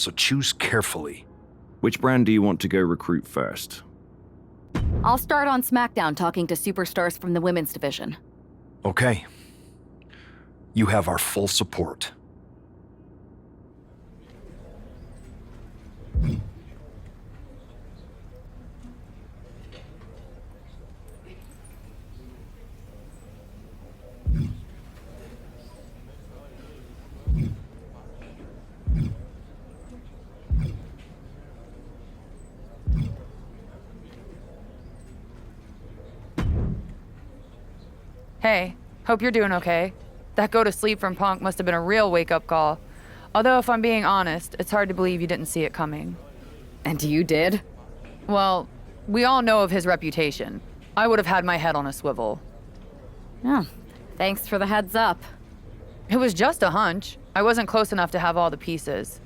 so choose carefully. Which brand do you want to go recruit first? I'll start on SmackDown talking to superstars from the women's division. Okay. You have our full support. Hey, hope you're doing okay. That go to sleep from Punk must have been a real wake-up call. Although, if I'm being honest, it's hard to believe you didn't see it coming. And you did? Well, we all know of his reputation. I would have had my head on a swivel. Oh, thanks for the heads up. It was just a hunch. I wasn't close enough to have all the pieces.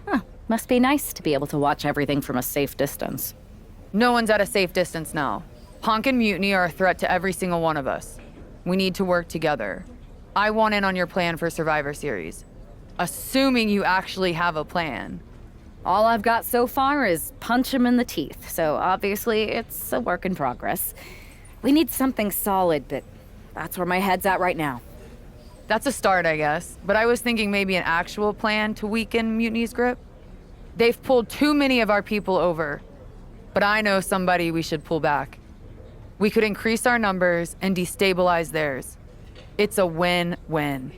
Huh, must be nice to be able to watch everything from a safe distance. No one's at a safe distance now. Punk and Mutiny are a threat to every single one of us. We need to work together. I want in on your plan for Survivor Series. Assuming you actually have a plan. All I've got so far is punch him in the teeth, so obviously it's a work in progress. We need something solid, but that's where my head's at right now. That's a start, I guess. But I was thinking maybe an actual plan to weaken Mutiny's grip. They've pulled too many of our people over. But I know somebody we should pull back. We could increase our numbers and destabilize theirs. It's a win-win.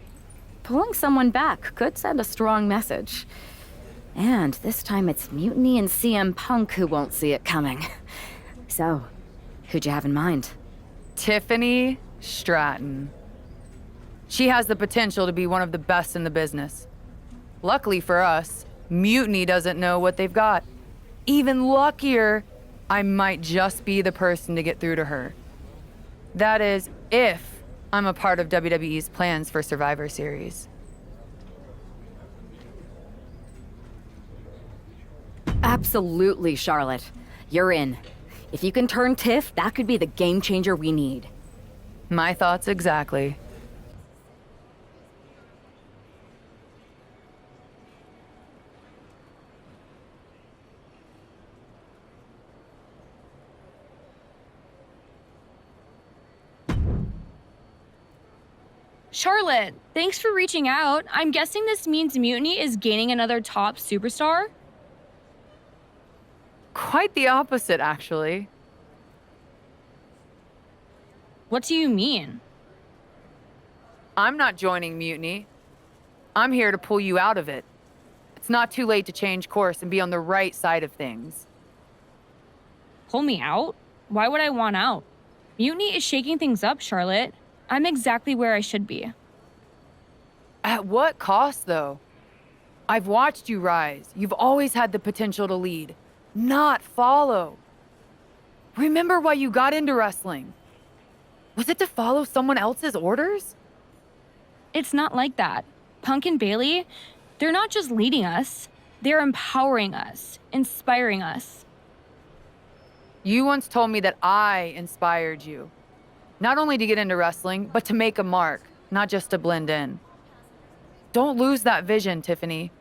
Pulling someone back could send a strong message. And this time it's Mutiny and CM Punk who won't see it coming. So, who'd you have in mind? Tiffany Stratton. She has the potential to be one of the best in the business. Luckily for us, Mutiny doesn't know what they've got. Even luckier, I might just be the person to get through to her. That is, if I'm a part of WWE's plans for Survivor Series. Absolutely, Charlotte. You're in. If you can turn Tiff, that could be the game changer we need. My thoughts exactly. Charlotte, thanks for reaching out. I'm guessing this means Mutiny is gaining another top superstar? Quite the opposite, actually. What do you mean? I'm not joining Mutiny. I'm here to pull you out of it. It's not too late to change course and be on the right side of things. Pull me out? Why would I want out? Mutiny is shaking things up, Charlotte. I'm exactly where I should be. At what cost, though? I've watched you rise. You've always had the potential to lead, not follow. Remember why you got into wrestling? Was it to follow someone else's orders? It's not like that. Punk and Bailey, they're not just leading us. They're empowering us, inspiring us. You once told me that I inspired you. Not only to get into wrestling, but to make a mark, not just to blend in. Don't lose that vision, Tiffany.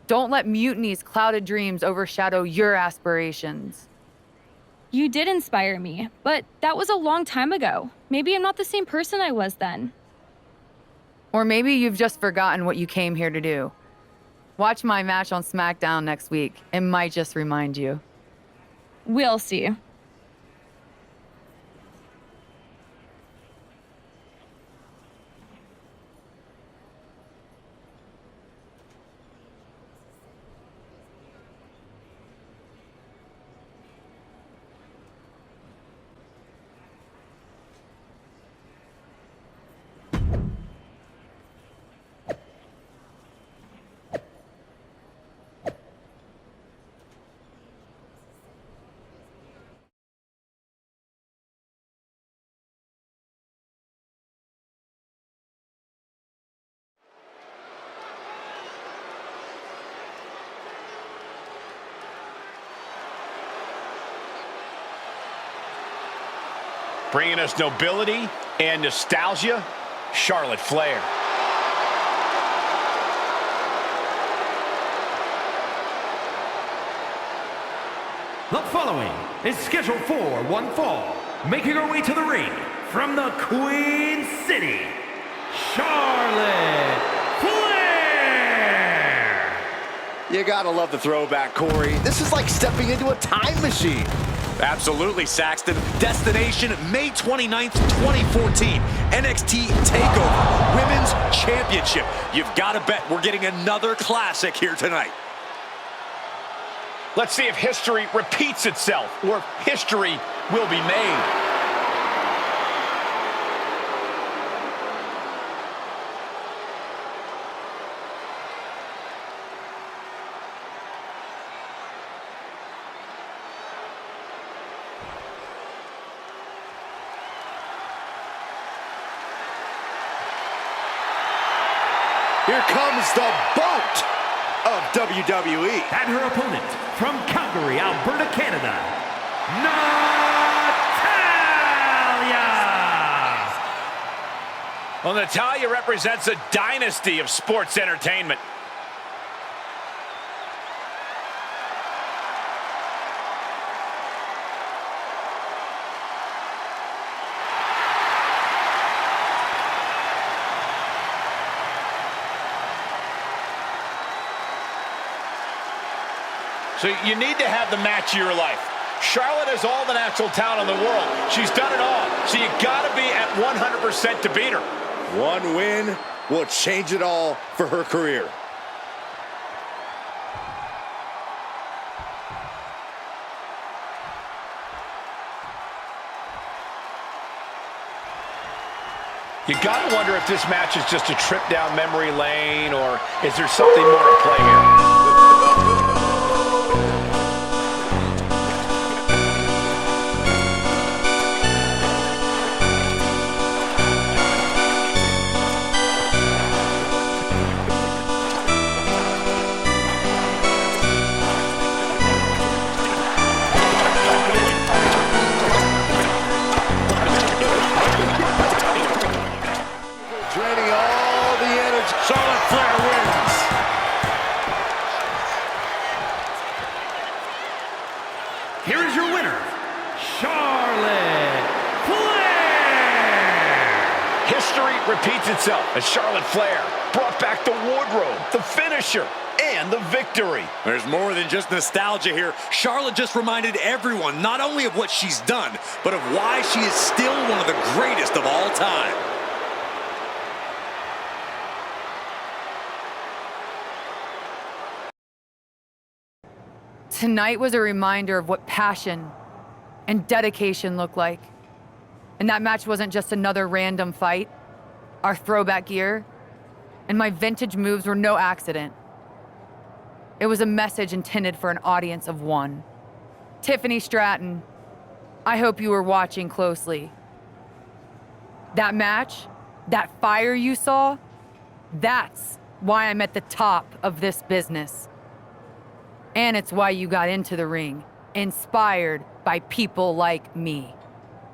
Don't let Mutiny's clouded dreams overshadow your aspirations. You did inspire me, but that was a long time ago. Maybe I'm not the same person I was then. Or maybe you've just forgotten what you came here to do. Watch my match on SmackDown next week. It might just remind you. We'll see. Bringing us nobility and nostalgia, Charlotte Flair. 'Cause The following is scheduled for one fall, making her way to the ring from the Queen City, Charlotte Flair! You gotta love the throwback, Corey. This is like stepping into a time machine. Absolutely, Saxton. Destination May 29th, 2014. NXT TakeOver Women's Championship. You've got to bet we're getting another classic here tonight. Let's see if history repeats itself or if history will be made. Here comes the boat of WWE. And her opponent from Calgary, Alberta, Canada, Natalya! Well, Natalya represents a dynasty of sports entertainment. So you need to have the match of your life. Charlotte has all the natural talent in the world. She's done it all. So you got to be at 100% to beat her. One win will change it all for her career. You got to wonder if this match is just a trip down memory lane or is there something more at play here? Draining all the energy. Charlotte Flair wins. Here is your winner, Charlotte Flair! History repeats itself as Charlotte Flair brought back the wardrobe, the finisher, and the victory. There's more than just nostalgia here. Charlotte just reminded everyone not only of what she's done, but of why she is still one of the greatest of all time. Tonight was a reminder of what passion and dedication look like. And that match wasn't just another random fight. Our throwback gear and my vintage moves were no accident. It was a message intended for an audience of one. Tiffany Stratton, I hope you were watching closely. That match, that fire you saw, that's why I'm at the top of this business. And it's why you got into the ring, inspired by people like me.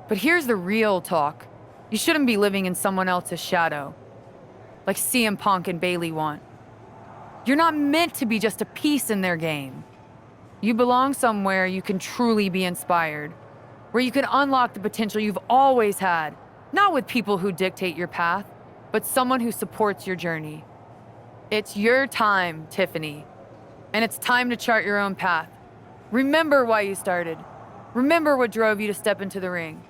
But here's the real talk. You shouldn't be living in someone else's shadow, like CM Punk and Bayley want. You're not meant to be just a piece in their game. You belong somewhere you can truly be inspired, where you can unlock the potential you've always had, not with people who dictate your path, but someone who supports your journey. It's your time, Tiffany. And it's time to chart your own path. Remember why you started. Remember what drove you to step into the ring.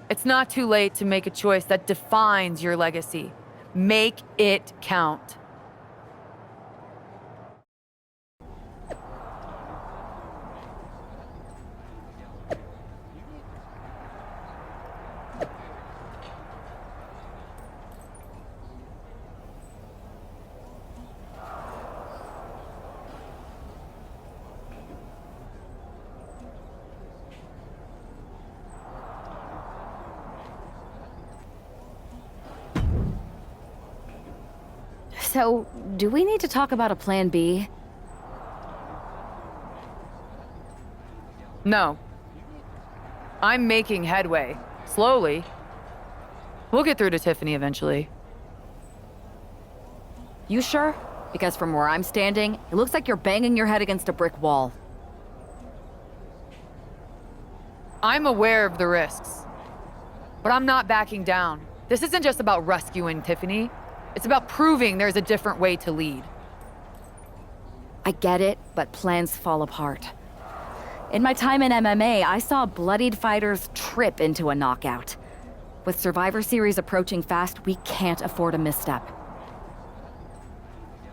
It's not too late to make a choice that defines your legacy. Make it count. So, do we need to talk about a plan B? No. I'm making headway. Slowly. We'll get through to Tiffany eventually. You sure? Because from where I'm standing, it looks like you're banging your head against a brick wall. I'm aware of the risks, but I'm not backing down. This isn't just about rescuing Tiffany. It's about proving there's a different way to lead. I get it, but plans fall apart. In my time in MMA, I saw bloodied fighters trip into a knockout. With Survivor Series approaching fast, we can't afford a misstep.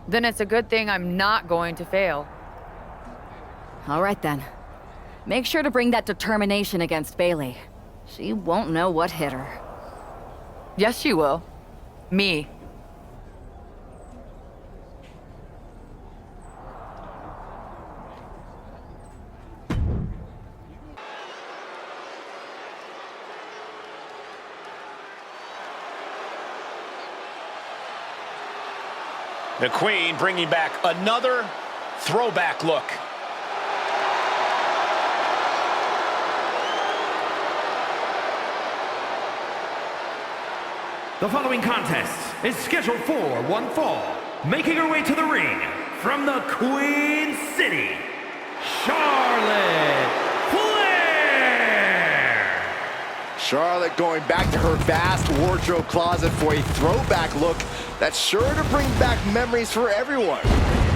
Then it's a good thing I'm not going to fail. All right then. Make sure to bring that determination against Bailey. She won't know what hit her. Yes, she will. Me. The Queen bringing back another throwback look. The following contest is scheduled for one fall. Making her way to the ring from the Queen City, Charlotte Flair! Charlotte going back to her vast wardrobe closet for a throwback look that's sure to bring back memories for everyone,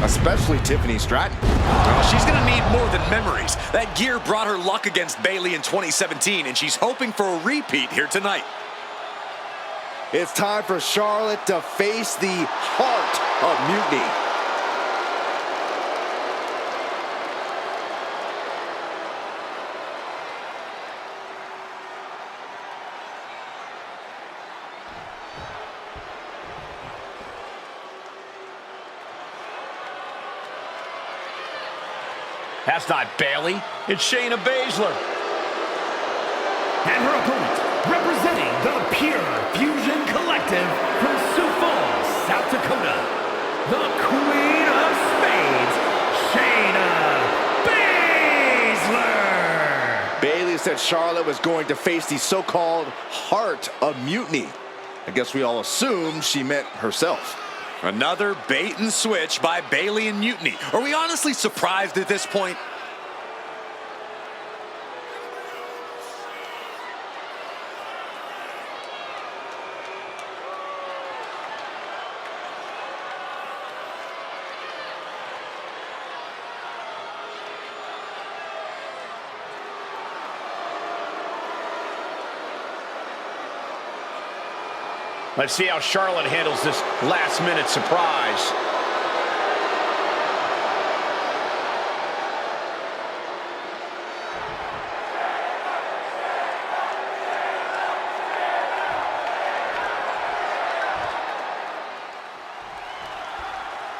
especially Tiffany Stratton. Well, she's going to need more than memories. That gear brought her luck against Bailey in 2017, and she's hoping for a repeat here tonight. It's time for Charlotte to face the heart of mutiny. That's not Bailey. It's Shayna Baszler. And her opponent, representing the Pure Fusion Collective from Sioux Falls, South Dakota, the Queen of Spades, Shayna Baszler! Bailey said Charlotte was going to face the so-called heart of mutiny. I guess we all assumed she meant herself. Another bait and switch by Bailey and Mutiny. Are we honestly surprised at this point? Let's see how Charlotte handles this last-minute surprise.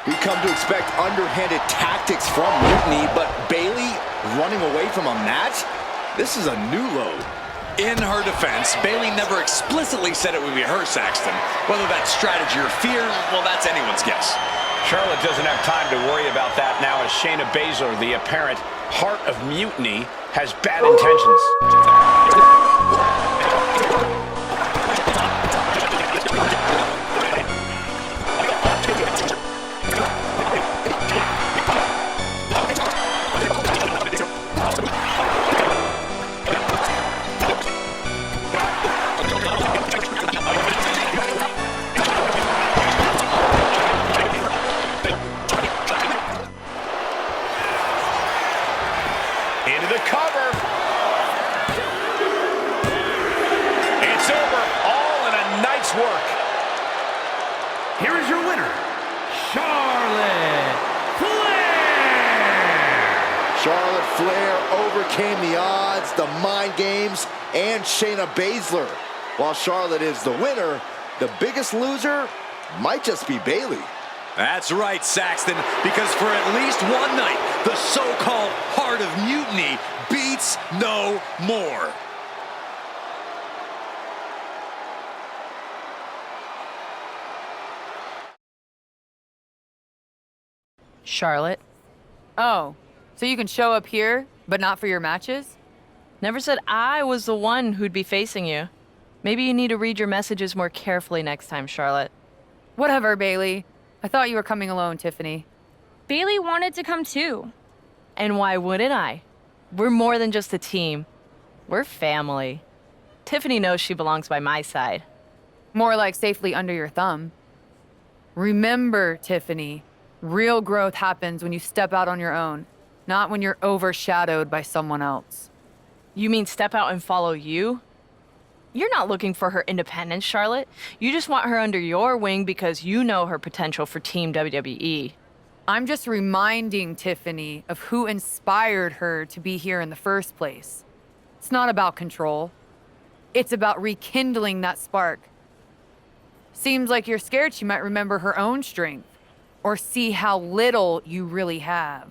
We come to expect underhanded tactics from Mutiny, but Bailey running away from a match? This is a new low. In her defense, Bailey never explicitly said it would be her, Saxton. Whether that's strategy or fear, well, that's anyone's guess. Charlotte doesn't have time to worry about that now as Shayna Baszler, the apparent heart of mutiny, has bad intentions. Into the cover. It's over, all in a night's work. Here is your winner, Charlotte Flair! Charlotte Flair overcame the odds, the mind games, and Shayna Baszler. While Charlotte is the winner, the biggest loser might just be Bailey. That's right, Saxton, because for at least one night, the so-called heart of mutiny beats no more. Charlotte? Oh, so you can show up here, but not for your matches? Never said I was the one who'd be facing you. Maybe you need to read your messages more carefully next time, Charlotte. Whatever, Bailey. I thought you were coming alone, Tiffany. Bailey wanted to come too. And why wouldn't I? We're more than just a team. We're family. Tiffany knows she belongs by my side. More like safely under your thumb. Remember, Tiffany, real growth happens when you step out on your own, not when you're overshadowed by someone else. You mean step out and follow you? You're not looking for her independence, Charlotte. You just want her under your wing because you know her potential for Team WWE. I'm just reminding Tiffany of who inspired her to be here in the first place. It's not about control. It's about rekindling that spark. Seems like you're scared she might remember her own strength or see how little you really have.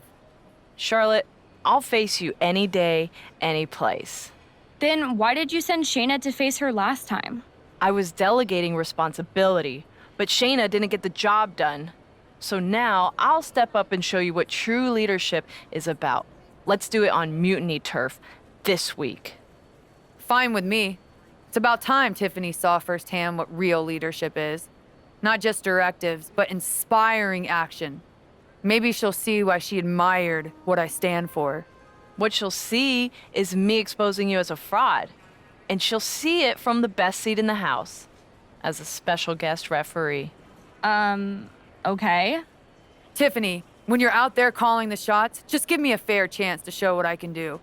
Charlotte, I'll face you any day, any place. Then why did you send Shayna to face her last time? I was delegating responsibility, but Shayna didn't get the job done. So now I'll step up and show you what true leadership is about. Let's do it on Mutiny turf this week. Fine with me. It's about time Tiffany saw firsthand what real leadership is. Not just directives, but inspiring action. Maybe she'll see why she admired what I stand for. What she'll see is me exposing you as a fraud. And she'll see it from the best seat in the house, as a special guest referee. Okay. Tiffany, when you're out there calling the shots, just give me a fair chance to show what I can do.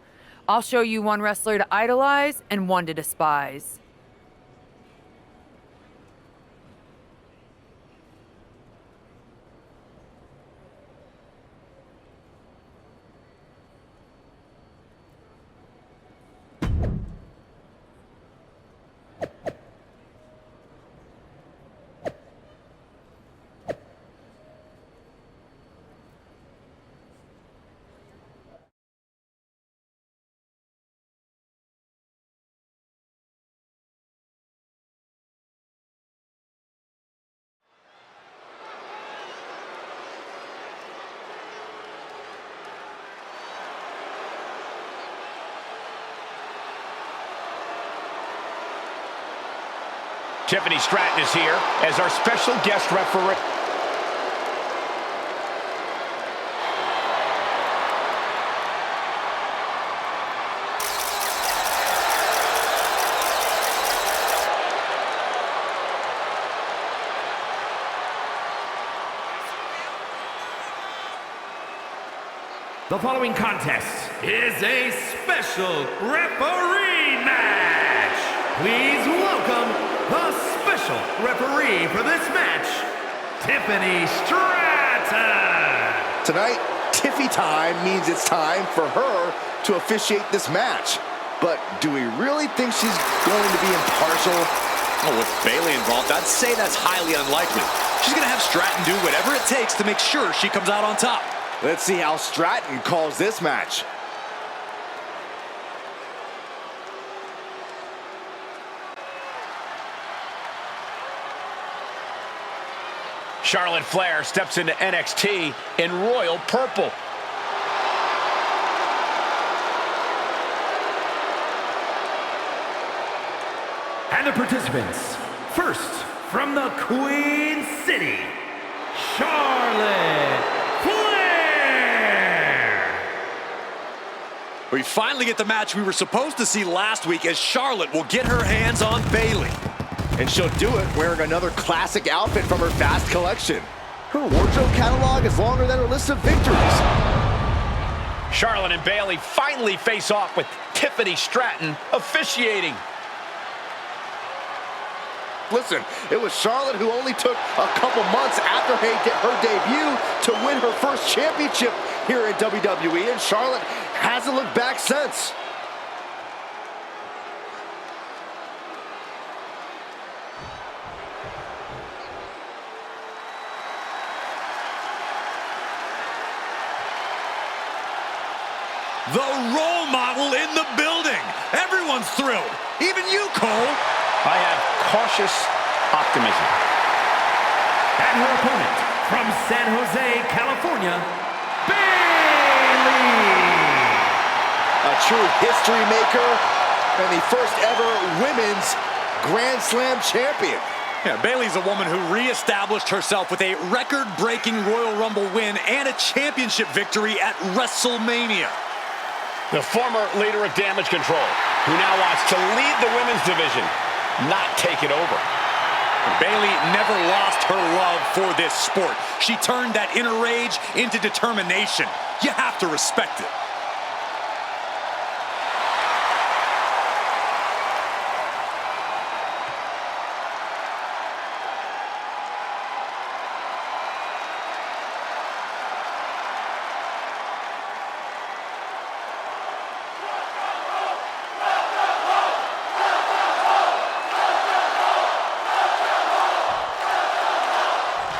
I'll show you one wrestler to idolize and one to despise. Tiffany Stratton is here as our special guest referee. The following contest is a special referee match. Please welcome the special referee for this match, Tiffany Stratton. Tonight, Tiffy time means it's time for her to officiate this match. But do we really think she's going to be impartial? Oh, with Bayley involved, I'd say that's highly unlikely. She's going to have Stratton do whatever it takes to make sure she comes out on top. Let's see how Stratton calls this match. Charlotte Flair steps into NXT in royal purple. And the participants, first from the Queen City, Charlotte Flair. We finally get the match we were supposed to see last week as Charlotte will get her hands on Bayley. And she'll do it wearing another classic outfit from her Fast collection. Her wardrobe catalog is longer than her list of victories. Charlotte and Bayley finally face off with Tiffany Stratton officiating. Listen, it was Charlotte who only took a couple months after her debut to win her first championship here in WWE, and Charlotte hasn't looked back since. The role model in the building. Everyone's thrilled. Even you, Cole. I have cautious optimism. And her opponent from San Jose, California, Bayley. A true history maker and the first ever women's Grand Slam champion. Yeah, Bayley's a woman who reestablished herself with a record-breaking Royal Rumble win and a championship victory at WrestleMania. The former leader of Damage Control, who now wants to lead the women's division, not take it over. Bayley never lost her love for this sport. She turned that inner rage into determination. You have to respect it.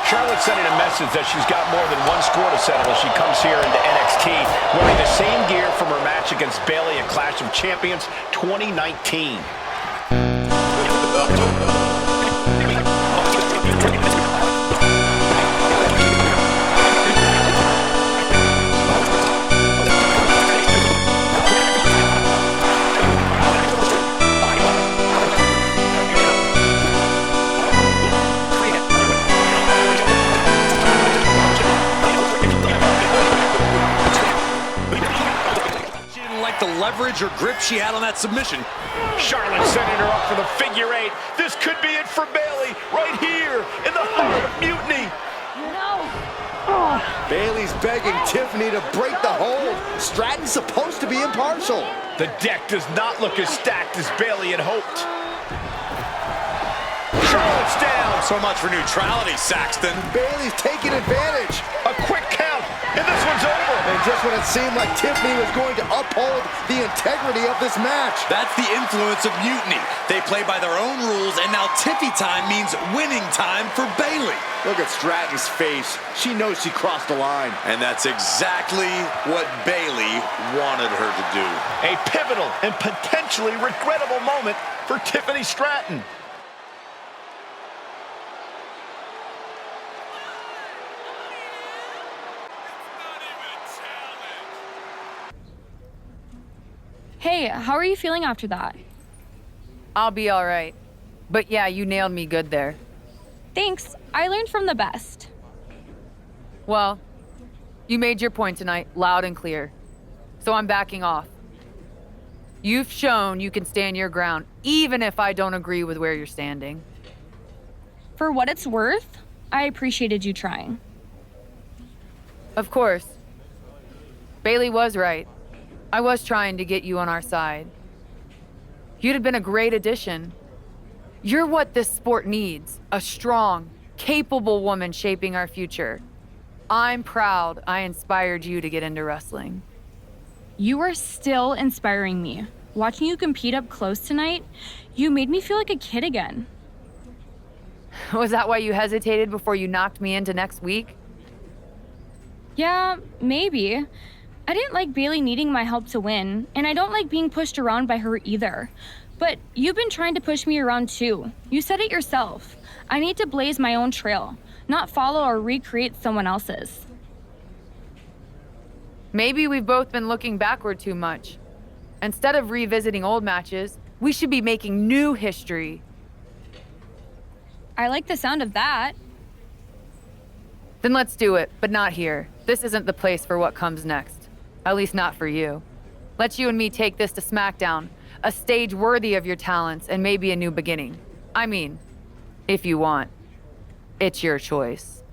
Charlotte's sending a message that she's got more than one score to settle as she comes here into NXT, wearing the same gear from her match against Bayley at Clash of Champions 2019. The leverage or grip she had on that submission. Charlotte setting her up for the figure eight. This could be it for Bayley right here in the heart of Mutiny. Bayley's begging Tiffany to break the hold. Stratton's supposed to be impartial. The deck does not look as stacked as Bayley had hoped. Charlotte's down. So much for neutrality, Saxton. Bayley's taking advantage. A quick count, and this one's over. And just when it seemed like Tiffany was going to uphold the integrity of this match. That's the influence of Mutiny. They play by their own rules, and now Tiffy time means winning time for Bayley. Look at Stratton's face. She knows she crossed the line. And that's exactly what Bayley wanted her to do. A pivotal and potentially regrettable moment for Tiffany Stratton. Hey, how are you feeling after that? I'll be all right. But yeah, you nailed me good there. Thanks. I learned from the best. Well, you made your point tonight, loud and clear. So I'm backing off. You've shown you can stand your ground, even if I don't agree with where you're standing. For what it's worth, I appreciated you trying. Of course. Bayley was right. I was trying to get you on our side. You'd have been a great addition. You're what this sport needs, a strong, capable woman shaping our future. I'm proud I inspired you to get into wrestling. You are still inspiring me. Watching you compete up close tonight, you made me feel like a kid again. Was that why you hesitated before you knocked me into next week? Yeah, maybe. I didn't like Bayley needing my help to win, and I don't like being pushed around by her either. But you've been trying to push me around too. You said it yourself. I need to blaze my own trail, not follow or recreate someone else's. Maybe we've both been looking backward too much. Instead of revisiting old matches, we should be making new history. I like the sound of that. Then let's do it, but not here. This isn't the place for what comes next. At least not for you. Let you and me take this to SmackDown, a stage worthy of your talents and maybe a new beginning. I mean, if you want. It's your choice.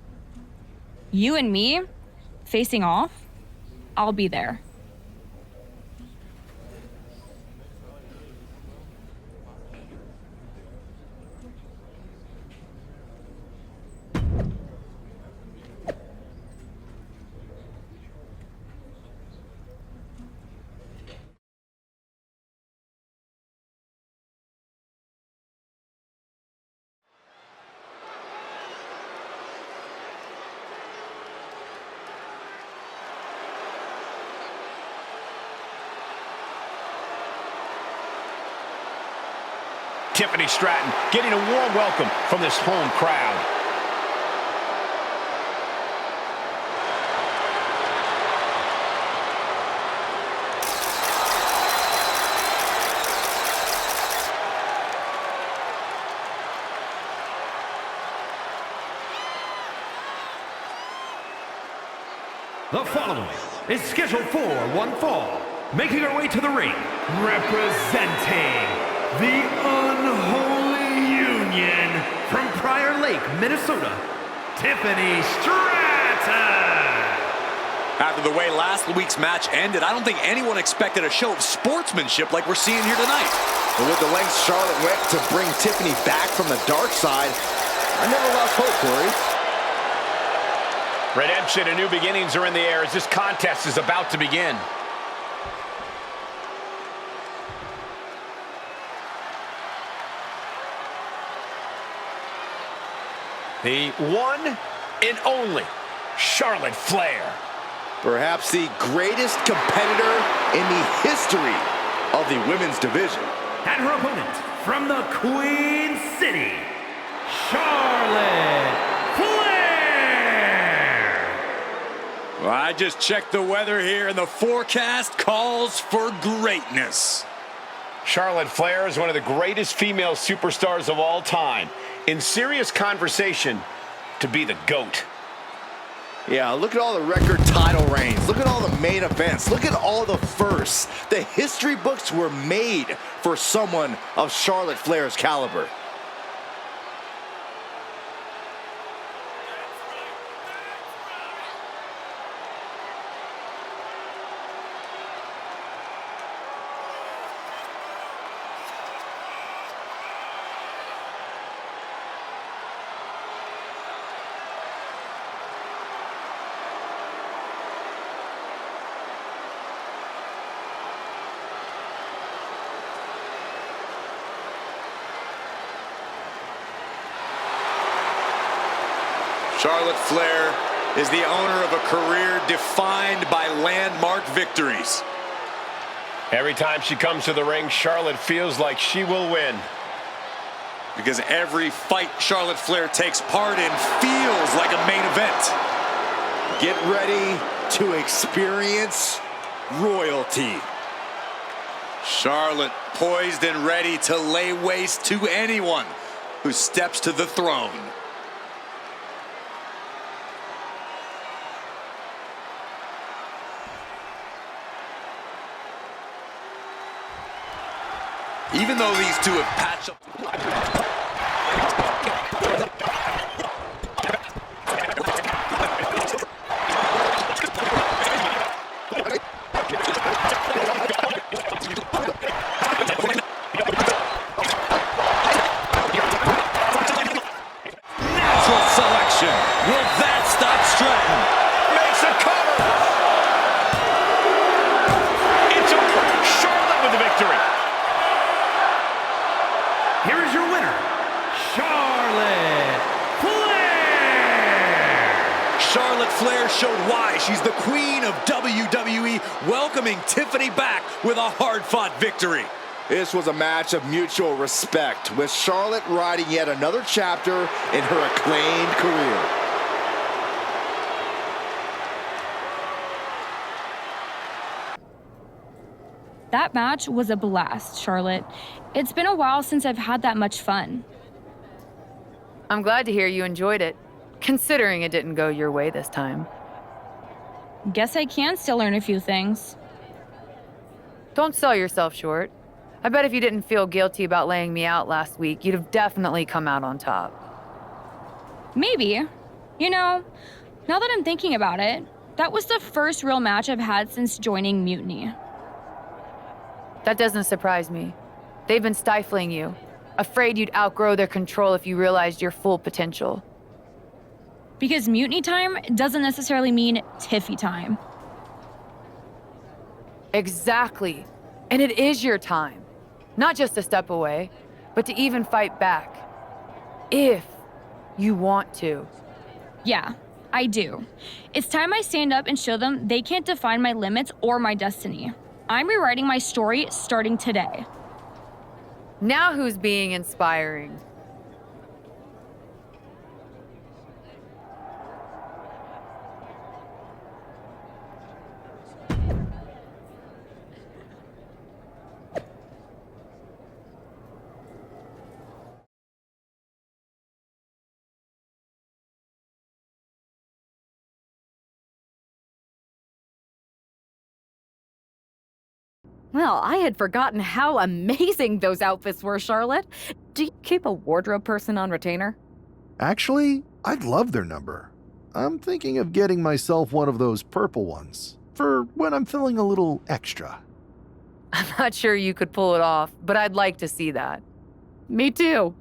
You and me, facing off? I'll be there. Tiffany Stratton getting a warm welcome from this home crowd. The following is scheduled for one fall, Making her way to the ring, representing the Unholy Union from Prior Lake, Minnesota, Tiffany Stratton. After the way last week's match ended, I don't think anyone expected a show of sportsmanship like we're seeing here tonight. But with the lengths Charlotte went to bring Tiffany back from the dark side, I never lost hope, Corey. Redemption and new beginnings are in the air as this contest is about to begin. The one and only Charlotte Flair. Perhaps the greatest competitor in the history of the women's division. And her opponent from the Queen City, Charlotte Flair. Well, I just checked the weather here, and the forecast calls for greatness. Charlotte Flair is one of the greatest female superstars of all time. In serious conversation to be the GOAT. Yeah, look at all the record title reigns. Look at all the main events. Look at all the firsts. The history books were made for someone of Charlotte Flair's caliber. Charlotte Flair is the owner of a career defined by landmark victories. Every time she comes to the ring, Charlotte feels like she will win. Because every fight Charlotte Flair takes part in feels like a main event. Get ready to experience royalty. Charlotte poised and ready to lay waste to anyone who steps to the throne. Even though these two have patched up. Natural selection. Will that stop Stratton? Makes a cover. It's over. Charlotte with the victory. Here is your winner, Charlotte Flair. Charlotte Flair showed why she's the queen of WWE, welcoming Tiffany back with a hard-fought victory. This was a match of mutual respect, with Charlotte riding yet another chapter in her acclaimed career. That match was a blast, Charlotte. It's been a while since I've had that much fun. I'm glad to hear you enjoyed it, considering it didn't go your way this time. Guess I can still learn a few things. Don't sell yourself short. I bet if you didn't feel guilty about laying me out last week, you'd have definitely come out on top. Maybe. You know, now that I'm thinking about it, that was the first real match I've had since joining Mutiny. That doesn't surprise me. They've been stifling you, afraid you'd outgrow their control if you realized your full potential. Because Mutiny time doesn't necessarily mean Tiffy time. Exactly. And it is your time. Not just to step away, but to even fight back. If you want to. Yeah, I do. It's time I stand up and show them they can't define my limits or my destiny. I'm rewriting my story starting today. Now who's being inspiring? Well, I had forgotten how amazing those outfits were, Charlotte. Do you keep a wardrobe person on retainer? Actually, I'd love their number. I'm thinking of getting myself one of those purple ones, for when I'm feeling a little extra. I'm not sure you could pull it off, but I'd like to see that. Me too.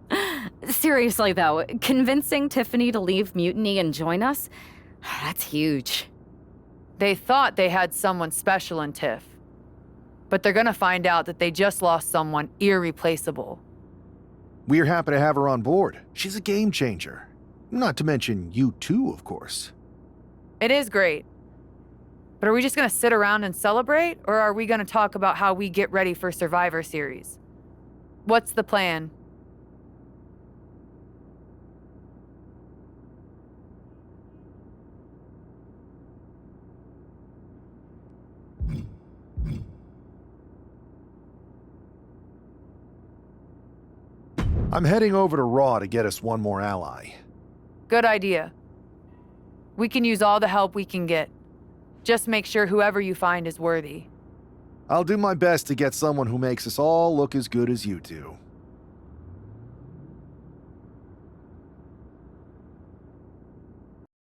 Seriously, though, convincing Tiffany to leave Mutiny and join us, that's huge. They thought they had someone special in Tiff, but they're gonna find out that they just lost someone irreplaceable. We're happy to have her on board. She's a game changer. Not to mention you too, of course. It is great. But are we just gonna sit around and celebrate, or are we gonna talk about how we get ready for Survivor Series? What's the plan? I'm heading over to Raw to get us one more ally. Good idea. We can use all the help we can get. Just make sure whoever you find is worthy. I'll do my best to get someone who makes us all look as good as you two.